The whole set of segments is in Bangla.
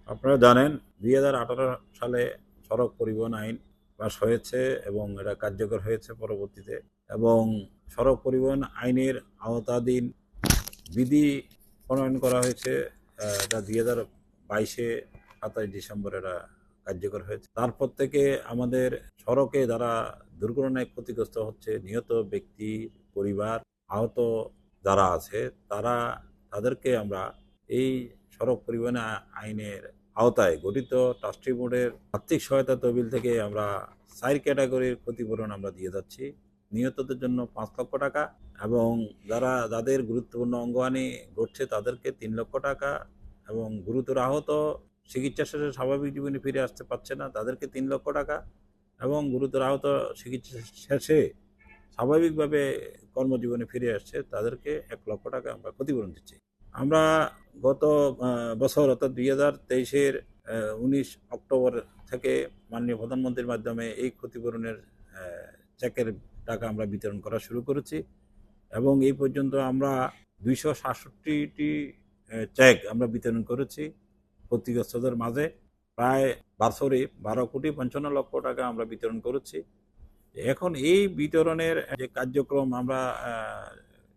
আপনারা জানেন 2018 সালে সড়ক পরিবহন আইন পাস হয়েছে এবং এটা কার্যকর হয়েছে পরবর্তীতে, এবং সড়ক পরিবহন আইনের আওতাধীন বিধি প্রণয়ন করা হয়েছে। এটা 2022-এ 27 ডিসেম্বর এটা কার্যকর হয়েছে। তারপর থেকে আমাদের সড়কে যারা দুর্ঘটনায় ক্ষতিগ্রস্ত হচ্ছে, নিহত ব্যক্তি পরিবার, আহত যারা আছে, তাদেরকে আমরা এই সড়ক পরিবহন আইনের আওতায় গঠিত ট্রাস্টি বোর্ডের আর্থিক সহায়তা তহবিল থেকে আমরা 4 ক্যাটাগরির ক্ষতিপূরণ আমরা দিয়ে যাচ্ছি। নিহতদের জন্য 5 লক্ষ টাকা, এবং যাদের গুরুত্বপূর্ণ অঙ্গহানি ঘটছে তাদেরকে 3 লক্ষ টাকা, এবং গুরুতর আহত চিকিৎসা শেষে স্বাভাবিক জীবনে ফিরে আসতে পারছে না তাদেরকে 3 লক্ষ টাকা, এবং গুরুতর আহত চিকিৎসা শেষে স্বাভাবিকভাবে কর্মজীবনে ফিরে আসছে তাদেরকে 1 লক্ষ টাকা আমরা ক্ষতিপূরণ দিচ্ছি। আমরা গত বছর অর্থাৎ 2023-এর 19 অক্টোবর থেকে মাননীয় প্রধানমন্ত্রীর মাধ্যমে এই ক্ষতিপূরণের চেকের টাকা আমরা বিতরণ করা শুরু করেছি, এবং এই পর্যন্ত আমরা 267টি চেক আমরা বিতরণ করেছি ক্ষতিগ্রস্তদের মাঝে। প্রায় 12,55,00,00,000 টাকা আমরা বিতরণ করেছি। এখন এই বিতরণের যে কার্যক্রম আমরা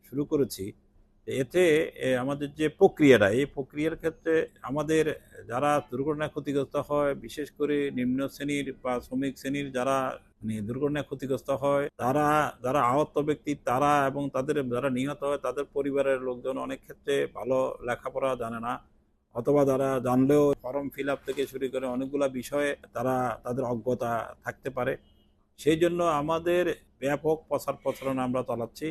শুরু করেছি, এতে আমাদের যে প্রক্রিয়াটা, এই প্রক্রিয়ার ক্ষেত্রে আমাদের যারা দুর্ঘটনায় ক্ষতিগ্রস্ত হয়, বিশেষ করে নিম্ন শ্রেণীর বা শ্রমিক শ্রেণীর যারা দুর্ঘটনায় ক্ষতিগ্রস্ত হয়, যারা আহত ব্যক্তি তারা এবং তাদের যারা নিহত হয় তাদের পরিবারের লোকজন অনেক ক্ষেত্রে ভালো লেখাপড়া জানে না, অথবা যারা জানলেও ফর্ম ফিল আপ থেকে শুরু করে অনেকগুলা বিষয়ে তাদের অজ্ঞতা থাকতে পারে। সেই জন্য আমাদের ব্যাপক প্রচার প্রচারণা আমরা চালাচ্ছি,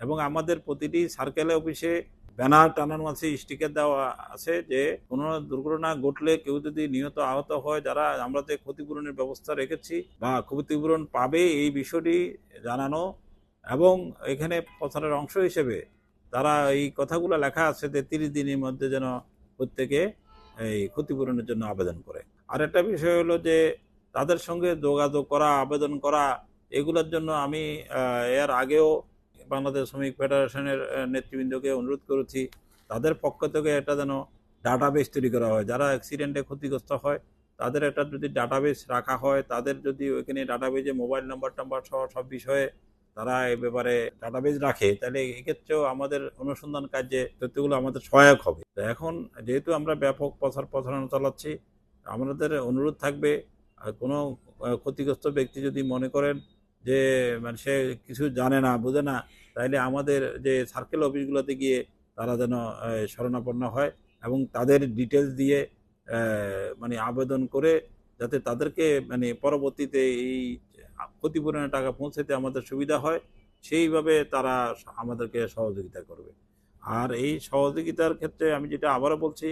এবং আমাদের প্রতিটি সার্কেল অফিসে ব্যানার টানানো আছে, স্টিকার দেওয়া আছে যে কোনো দুর্ঘটনা ঘটলে কেউ যদি নিহত আহত হয়, যারা আমরা যে ক্ষতিপূরণের ব্যবস্থা রেখেছি বা ক্ষতিপূরণ পাবে এই বিষয়টি জানানো, এবং এখানে প্রচারের অংশ হিসেবে তারা এই কথাগুলো লেখা আছে যে 30 দিনের মধ্যে যেন প্রত্যেকে এই ক্ষতিপূরণের জন্য আবেদন করে। আর একটা বিষয় হলো যে তাদের সঙ্গে যোগাযোগ করা, আবেদন করা, এগুলোর জন্য আমি এর আগেও বাংলাদেশ শ্রমিক ফেডারেশনের নেতৃবৃন্দকে অনুরোধ করেছি তাদের পক্ষ থেকে একটা যেন ডাটাবেস তৈরি করা হয়। যারা অ্যাক্সিডেন্টে ক্ষতিগ্রস্ত হয় তাদের একটা যদি ডাটাবেস রাখা হয়, তাদের যদি ওইখানে ডাটাবেজে মোবাইল নাম্বার টাম্বার সহ সব বিষয়ে তারা এই ব্যাপারে ডাটাবেজ রাখে, তাহলে এক্ষেত্রেও আমাদের অনুসন্ধান কাজে তথ্যগুলো আমাদের সহায়ক হবে। তো এখন যেহেতু আমরা ব্যাপক প্রচার প্রচারণা চালাচ্ছি, আমাদের অনুরোধ থাকবে কোনো ক্ষতিগ্রস্ত ব্যক্তি যদি মনে করেন যে মানে সে কিছু জানে না, বোঝে না, তাইলে আমাদের যে সার্কেল অফিসগুলোতে গিয়ে তারা যেন শরণাপন্ন হয়, এবং তাদের ডিটেলস দিয়ে মানে আবেদন করে যাতে তাদেরকে মানে পরবর্তীতে এই ক্ষতিপূরণের টাকা পৌঁছাতে আমাদের সুবিধা হয়, সেইভাবে তারা আমাদেরকে সহযোগিতা করবে। আর এই সহযোগিতার ক্ষেত্রে আমি যেটা আবারও বলছি,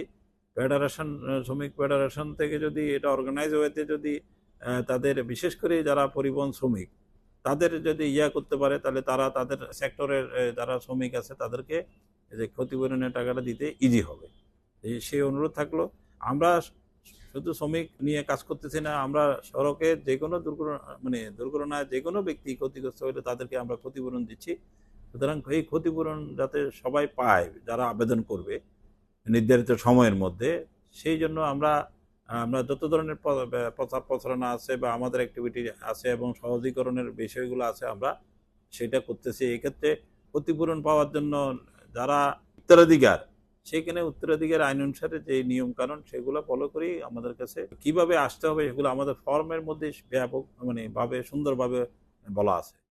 ফেডারেশন, শ্রমিক ফেডারেশন থেকে যদি এটা অর্গানাইজ ওয়েতে যদি তাদের বিশেষ করে যারা পরিবহন শ্রমিক তাদের যদি করতে পারে, তাহলে তারা তাদের সেক্টরের যারা শ্রমিক আছে তাদেরকে যে ক্ষতিপূরণের টাকাটা দিতে ইজি হবে। সেই অনুরোধ থাকলো। আমরা শুধু শ্রমিক নিয়ে কাজ করতেছি না, আমরা সড়কে যে কোনো দুর্ঘটনায় যে কোনো ব্যক্তি ক্ষতিগ্রস্ত হলে তাদেরকে আমরা ক্ষতিপূরণ দিচ্ছি। সুতরাং এই ক্ষতিপূরণ যাতে সবাই পায় যারা আবেদন করবে নির্ধারিত সময়ের মধ্যে, সেই জন্য আমরা আমরা যত ধরনের প্রচার প্রচারণা আছে বা আমাদের অ্যাক্টিভিটি আছে এবং সহজীকরণের বিষয়গুলো আছে আমরা সেটা করতেছি। এক্ষেত্রে ক্ষতিপূরণ পাওয়ার জন্য যারা উত্তরাধিকার, সেখানে উত্তরাধিকার আইন অনুসারে যে নিয়ম কানুন সেগুলো ফলো করেই আমাদের কাছে কিভাবে আসতে হবে সেগুলো আমাদের ফর্মের মধ্যে ব্যাপক ভাবে সুন্দরভাবে বলা আছে।